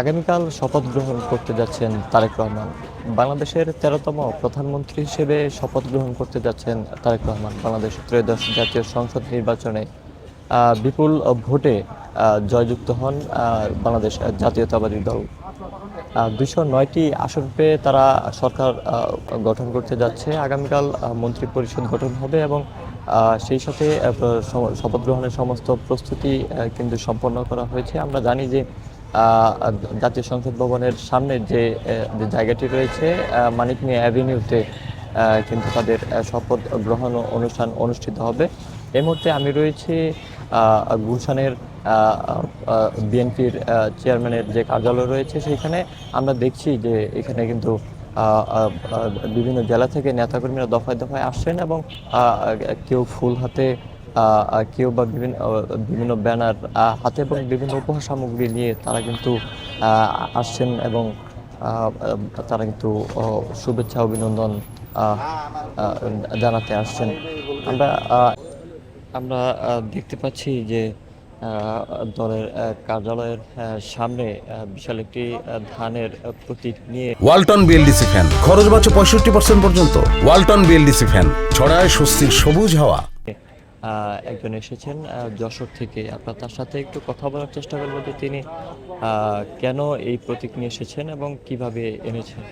আগামীকাল শপথ গ্রহণ করতে যাচ্ছেন তারেক রহমান। বাংলাদেশের ১৩তম প্রধানমন্ত্রী হিসেবে শপথ গ্রহণ করতে যাচ্ছেন তারেক রহমান। বাংলাদেশ ত্রয়োদশ জাতীয় সংসদ নির্বাচনে বিপুল ভোটে জয়যুক্ত হন বাংলাদেশ জাতীয়তাবাদী দল। ২০৯টি আসন পেয়ে তারা সরকার গঠন করতে যাচ্ছে। আগামীকাল মন্ত্রিপরিষদ গঠন হবে এবং সেই সাথে শপথ গ্রহণের সমস্ত প্রস্তুতি কিন্তু সম্পন্ন করা হয়েছে। আমরা জানি যে জাতীয় সংসদ ভবনের সামনে যে জায়গাটি রয়েছে মানিক মিয়া অ্যাভিনিউতে কিন্তু তাদের শপথ গ্রহণ অনুষ্ঠান অনুষ্ঠিত হবে। এই মুহূর্তে আমি রয়েছি গুলশানের বিএনপির চেয়ারম্যানের যে কার্যালয় রয়েছে সেইখানে। আমরা দেখছি যে এখানে কিন্তু বিভিন্ন জেলা থেকে নেতাকর্মীরা দফায় দফায় আসছেন এবং কেউ ফুল হাতে, কেউ বা বিভিন্ন ব্যানার হাতে এবং বিভিন্ন উপহার সামগ্রী নিয়ে তারা কিন্তু আসছেন এবং তারা কিন্তু শুভেচ্ছা অভিনন্দন জানাতে আসছেন। আমরা আমরা দেখতে পাচ্ছি যে দলের কার্যালয়ের সামনে বিশাল একটি ধানের প্রতীক নিয়ে ওয়ালটন বিএলডিসি ফ্যান খরচ বাঁচে 65% পর্যন্ত। ওয়ালটন বিএলডিসি ফ্যান ছড়ায় স্বস্তির সবুজ হাওয়া। একজন এসেছেন যশোর থেকে। আপনার তার সাথে একটু কথা বলার চেষ্টা করবো যে তিনি কেন এই প্রতীক নিয়ে এসেছেন এবং কিভাবে এনেছেন।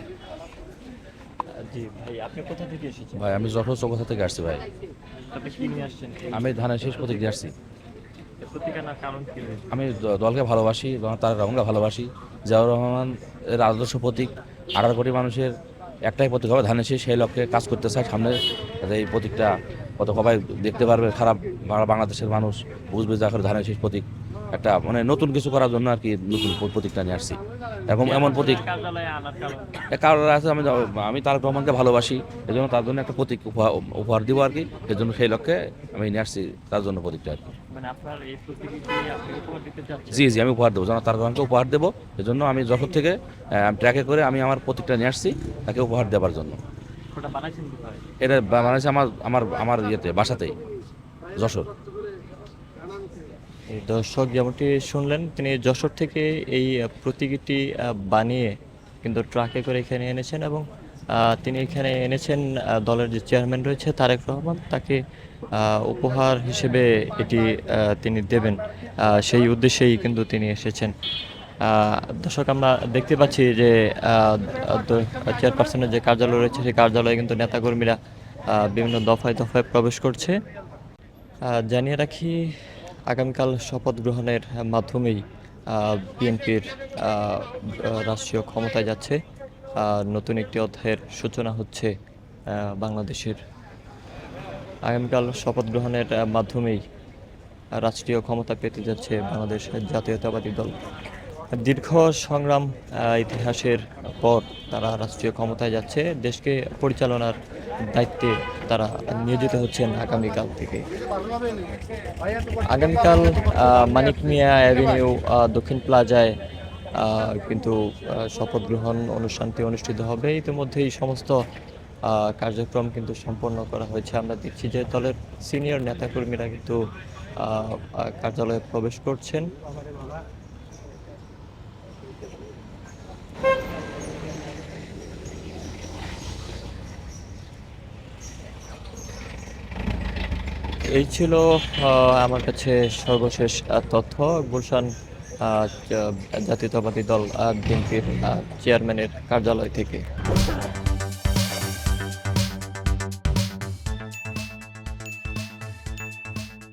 জি ভাই, আপনি কোথা থেকে এসেছেন? ভাই আমি যশোর চৌকথা থেকে আসছি ভাই। আপনি কি নিয়ে আসছেন? আমি ধানের শেষ প্রতীক দিয়ে আসছি। এই প্রতীক আনার কারণ কি রয়েছে? আমি দলকে ভালোবাসি এবং তার রঙকে ভালোবাসি। জিয়াউর রহমান এর আদর্শ প্রতীক। 18 কোটি মানুষের একটাই প্রতীক হবে ধানের শেষ, সেই লক্ষ্যে কাজ করতে চাই সামনে, যাতে এই প্রতীকটা কত সবাই দেখতে পারবে, খারাপ বাংলাদেশের মানুষ বুঝবে যে আসলে ধানের শেষ প্রতীক একটা মানে নতুন কিছু করার জন্য আর কি নতুন প্রতীকটা নিয়ে আসছি। এমন প্রতীক কারণ আছে, আমি তারেক রহমানকে ভালোবাসি, এই জন্য তার জন্য একটা প্রতীক উপহার দিব আর কি। এই জন্য সেই লক্ষ্যে আমি নিয়ে আসছি তার জন্য প্রতীকটা আর কি। জি জি, আমি উপহার দেবো, যেন তারেক রহমানকে উপহার দেবো। এই জন্য আমি যশোর থেকে ট্র্যাকে করে আমি আমার প্রতীকটা নিয়ে আসছি তাকে উপহার দেওয়ার জন্য। এটা বানাইছে আমার আমার আমার ইয়েতে বাসাতেই, যশোর। দর্শক যেমনটি শুনলেন, তিনি যশোর থেকে এই প্রতীকটি বানিয়ে কিন্তু ট্রাকে করে এখানে এনেছেন এবং তিনি এখানে এনেছেন দলের যে চেয়ারম্যান রয়েছে তারেক রহমান, তাকে উপহার হিসেবে এটি তিনি দেবেন, সেই উদ্দেশ্যেই কিন্তু তিনি এসেছেন। দর্শক আমরা দেখতে পাচ্ছি যে চেয়ারপারসনের যে কার্যালয় রয়েছে সেই কার্যালয়ে কিন্তু নেতাকর্মীরা বিভিন্ন দফায় দফায় প্রবেশ করছে। জানিয়ে রাখি, আগামীকাল শপথ গ্রহণের মাধ্যমেই বিএনপির রাষ্ট্রীয় ক্ষমতায় যাচ্ছে। নতুন একটি অধ্যায়ের সূচনা হচ্ছে বাংলাদেশের। আগামীকাল শপথ গ্রহণের মাধ্যমেই রাষ্ট্রীয় ক্ষমতা পেতে যাচ্ছে বাংলাদেশ জাতীয়তাবাদী দল। দীর্ঘ সংগ্রাম ইতিহাসের পর তারা রাষ্ট্রীয় ক্ষমতায় যাচ্ছে। দেশকে পরিচালনার দায়িত্বে তারা নিয়োজিত হচ্ছেন আগামীকাল থেকে। আগামীকাল মানিক মিয়া অ্যাভিনিউ দক্ষিণ প্লাজায় কিন্তু শপথ গ্রহণ অনুষ্ঠানটি অনুষ্ঠিত হবে। ইতিমধ্যেই সমস্ত কার্যক্রম কিন্তু সম্পন্ন করা হয়েছে। আমরা দেখছি যে দলের সিনিয়র নেতাকর্মীরা কিন্তু কার্যালয়ে প্রবেশ করছেন। এই ছিল আমার কাছে সর্বশেষ তথ্য গুলশান জাতীয়তাবাদী দল বিএনপির চেয়ারম্যানের কার্যালয় থেকে।